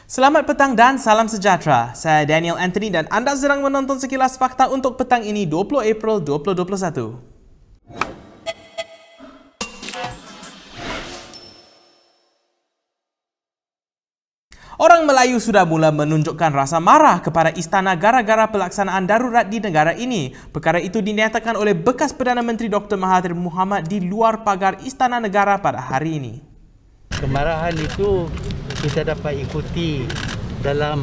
Selamat petang dan salam sejahtera. Saya Daniel Anthony dan anda sedang menonton Sekilas Fakta untuk petang ini 20 April 2021. Orang Melayu sudah mula menunjukkan rasa marah kepada istana gara-gara pelaksanaan darurat di negara ini. Perkara itu dinyatakan oleh bekas Perdana Menteri Dr. Mahathir Mohamad di luar pagar Istana Negara pada hari ini. Kemarahan itu kita dapat ikuti dalam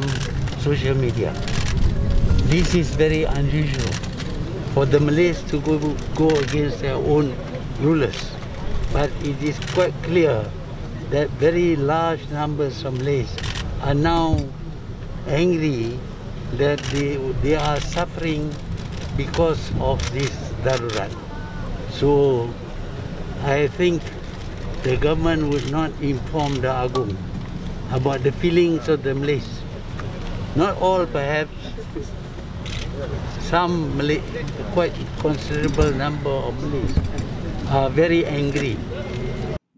social media. This is very unusual for the Malays to go against their own rulers. But it is quite clear that very large numbers of Malays are now angry that they are suffering because of this darurat. So I think the government would not inform the Agong about the feelings of the Malays. Not all, perhaps. Some Malay, quite considerable number of Malays are very angry.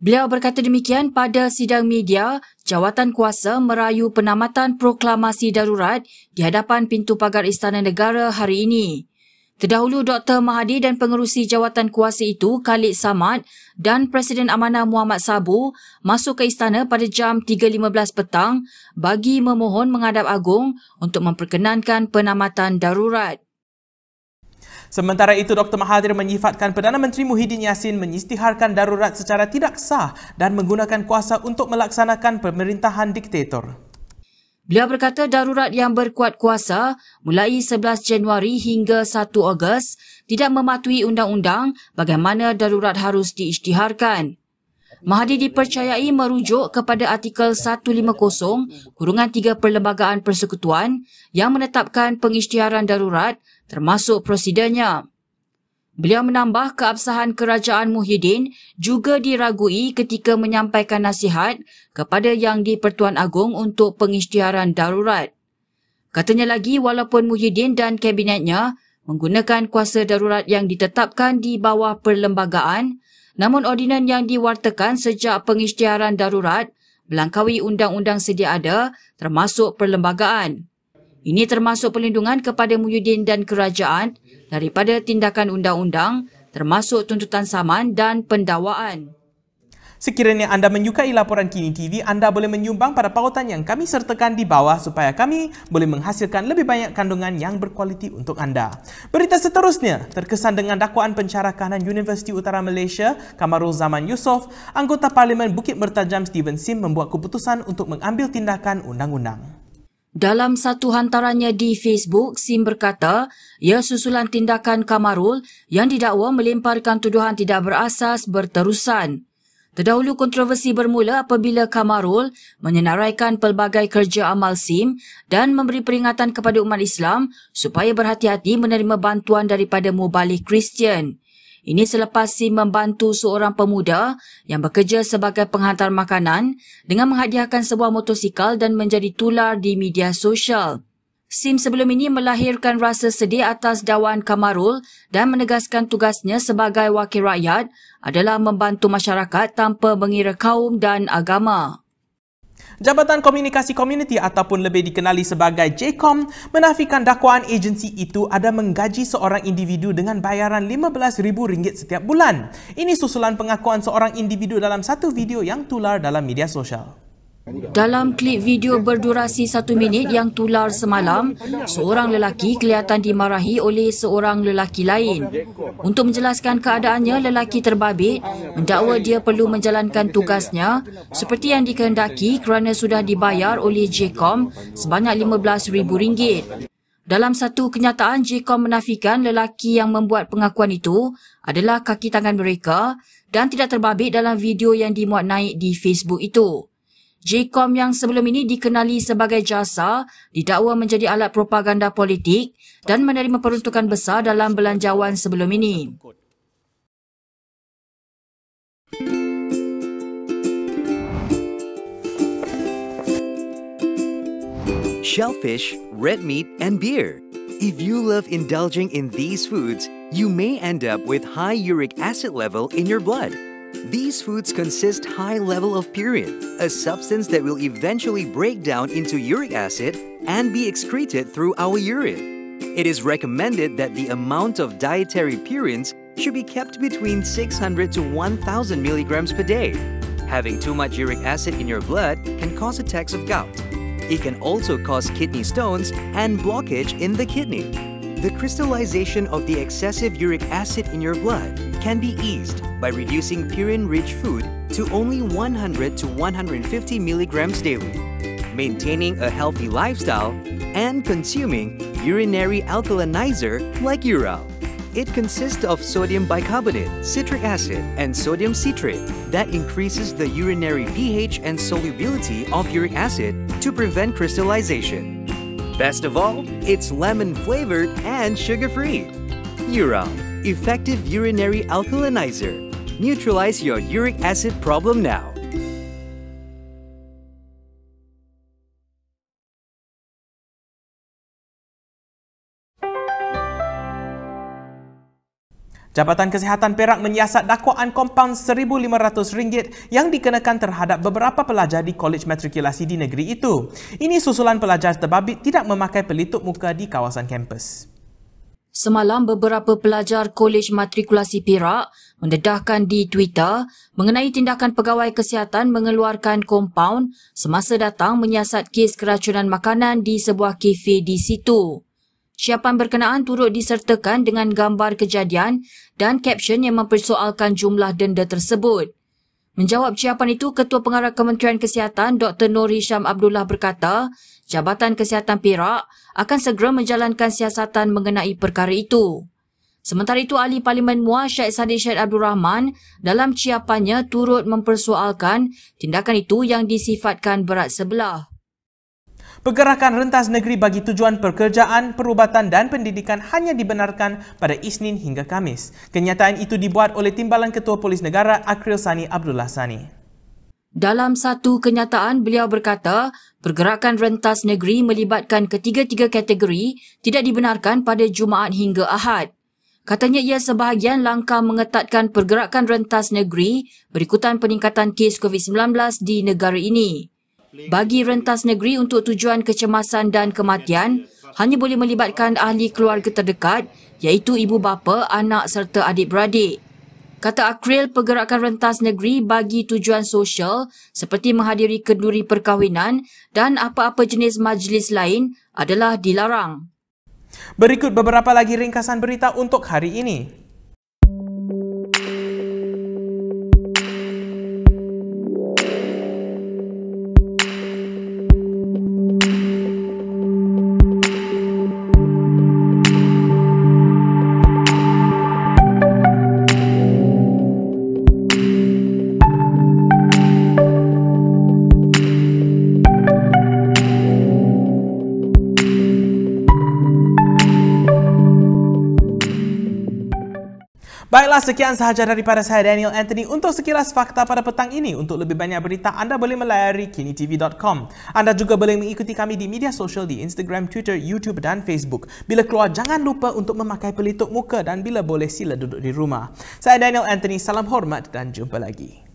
Beliau berkata demikian pada sidang media jawatan kuasa merayu penamatan proklamasi darurat di hadapan pintu pagar Istana Negara hari ini. Terdahulu Dr. Mahathir dan pengerusi jawatan kuasa itu Khalid Samad dan Presiden Amanah Muhammad Sabu masuk ke istana pada jam 3.15 petang bagi memohon menghadap Agong untuk memperkenankan penamatan darurat. Sementara itu, Dr. Mahathir menyifatkan Perdana Menteri Muhyiddin Yassin menyisytiharkan darurat secara tidak sah dan menggunakan kuasa untuk melaksanakan pemerintahan diktator. Beliau berkata darurat yang berkuat kuasa mulai 11 Januari hingga 1 Ogos tidak mematuhi undang-undang bagaimana darurat harus diisytiharkan. Mahathir dipercayai merujuk kepada artikel 150-3 Perlembagaan Persekutuan yang menetapkan pengisytiharan darurat termasuk prosedurnya. Beliau menambah keabsahan kerajaan Muhyiddin juga diragui ketika menyampaikan nasihat kepada Yang di-Pertuan Agong untuk pengisytiharan darurat. Katanya lagi walaupun Muhyiddin dan kabinetnya menggunakan kuasa darurat yang ditetapkan di bawah perlembagaan, namun ordinan yang diwartakan sejak pengisytiharan darurat melangkaui undang-undang sedia ada termasuk perlembagaan. Ini termasuk perlindungan kepada Muhyiddin dan kerajaan daripada tindakan undang-undang termasuk tuntutan saman dan pendakwaan. Sekiranya anda menyukai laporan Kini TV, anda boleh menyumbang pada pautan yang kami sertakan di bawah supaya kami boleh menghasilkan lebih banyak kandungan yang berkualiti untuk anda. Berita seterusnya, terkesan dengan dakwaan pencara kanan Universiti Utara Malaysia, Kamarul Zaman Yusof, anggota Parlimen Bukit Mertajam Steven Sim membuat keputusan untuk mengambil tindakan undang-undang. Dalam satu hantarannya di Facebook, Sim berkata, ia susulan tindakan Kamarul yang didakwa melemparkan tuduhan tidak berasas berterusan. Terdahulu kontroversi bermula apabila Kamarul menyenaraikan pelbagai kerja amal Sim dan memberi peringatan kepada umat Islam supaya berhati-hati menerima bantuan daripada mubalik Kristian. Ini selepas Sim membantu seorang pemuda yang bekerja sebagai penghantar makanan dengan menghadiahkan sebuah motosikal dan menjadi tular di media sosial. Sim sebelum ini melahirkan rasa sedih atas dakwaan Kamarul dan menegaskan tugasnya sebagai wakil rakyat adalah membantu masyarakat tanpa mengira kaum dan agama. Jabatan Komunikasi Komuniti ataupun lebih dikenali sebagai JCOM menafikan dakwaan agensi itu ada menggaji seorang individu dengan bayaran RM15,000 setiap bulan. Ini susulan pengakuan seorang individu dalam satu video yang tular dalam media sosial. Dalam klip video berdurasi 1 minit yang tular semalam, seorang lelaki kelihatan dimarahi oleh seorang lelaki lain. Untuk menjelaskan keadaannya, lelaki terbabit mendakwa dia perlu menjalankan tugasnya seperti yang dikehendaki kerana sudah dibayar oleh JCOM sebanyak RM15,000. Dalam satu kenyataan, JCOM menafikan lelaki yang membuat pengakuan itu adalah kaki tangan mereka dan tidak terbabit dalam video yang dimuat naik di Facebook itu. JCOM yang sebelum ini dikenali sebagai JASA didakwa menjadi alat propaganda politik dan menerima peruntukan besar dalam belanjawan sebelum ini. Shellfish, red meat, and beer. If you love indulging in these foods, you may end up with high uric acid level in your blood. These foods consist high level of purine, a substance that will eventually break down into uric acid and be excreted through our urine. It is recommended that the amount of dietary purines should be kept between 600 to 1,000 milligrams per day. Having too much uric acid in your blood can cause attacks of gout. It can also cause kidney stones and blockage in the kidney. The crystallization of the excessive uric acid in your blood can be eased by reducing purine-rich food to only 100 to 150 milligrams daily, maintaining a healthy lifestyle, and consuming urinary alkalinizer like Ural. It consists of sodium bicarbonate, citric acid, and sodium citrate that increases the urinary pH and solubility of uric acid to prevent crystallization. Best of all, it's lemon-flavored and sugar-free. Ural, effective urinary alkalinizer. Neutralize your uric acid problem now. Jabatan Kesihatan Perak menyiasat dakwaan kompaun RM1,500 yang dikenakan terhadap beberapa pelajar di Kolej Matrikulasi di negeri itu. Ini susulan pelajar terbabit tidak memakai pelitup muka di kawasan kampus. Semalam, beberapa pelajar Kolej Matrikulasi Perak mendedahkan di Twitter mengenai tindakan pegawai kesihatan mengeluarkan kompaun semasa datang menyiasat kes keracunan makanan di sebuah kafe di situ. Siapan berkenaan turut disertakan dengan gambar kejadian dan kapsion yang mempersoalkan jumlah denda tersebut. Menjawab siapan itu, Ketua Pengarah Kementerian Kesihatan Dr. Nur Hisham Abdullah berkata, Jabatan Kesihatan Perak akan segera menjalankan siasatan mengenai perkara itu. Sementara itu, Ahli Parlimen Muar Syed Saddiq Syed Abdul Rahman dalam ciapannya turut mempersoalkan tindakan itu yang disifatkan berat sebelah. Pergerakan rentas negeri bagi tujuan pekerjaan, perubatan dan pendidikan hanya dibenarkan pada Isnin hingga Khamis. Kenyataan itu dibuat oleh Timbalan Ketua Polis Negara Akril Sani Abdullah Sani. Dalam satu kenyataan, beliau berkata, pergerakan rentas negeri melibatkan ketiga-tiga kategori tidak dibenarkan pada Jumaat hingga Ahad. Katanya ia sebahagian langkah mengetatkan pergerakan rentas negeri berikutan peningkatan kes COVID-19 di negara ini. Bagi rentas negeri untuk tujuan kecemasan dan kematian, hanya boleh melibatkan ahli keluarga terdekat iaitu ibu bapa, anak serta adik-beradik. Kata Akril, pergerakan rentas negeri bagi tujuan sosial seperti menghadiri kenduri perkahwinan dan apa-apa jenis majlis lain adalah dilarang. Berikut beberapa lagi ringkasan berita untuk hari ini. Baiklah, sekian sahaja daripada saya Daniel Anthony untuk sekilas fakta pada petang ini. Untuk lebih banyak berita, anda boleh melayari kinitv.com. Anda juga boleh mengikuti kami di media sosial di Instagram, Twitter, YouTube dan Facebook. Bila keluar, jangan lupa untuk memakai pelitup muka dan bila boleh sila duduk di rumah. Saya Daniel Anthony, salam hormat dan jumpa lagi.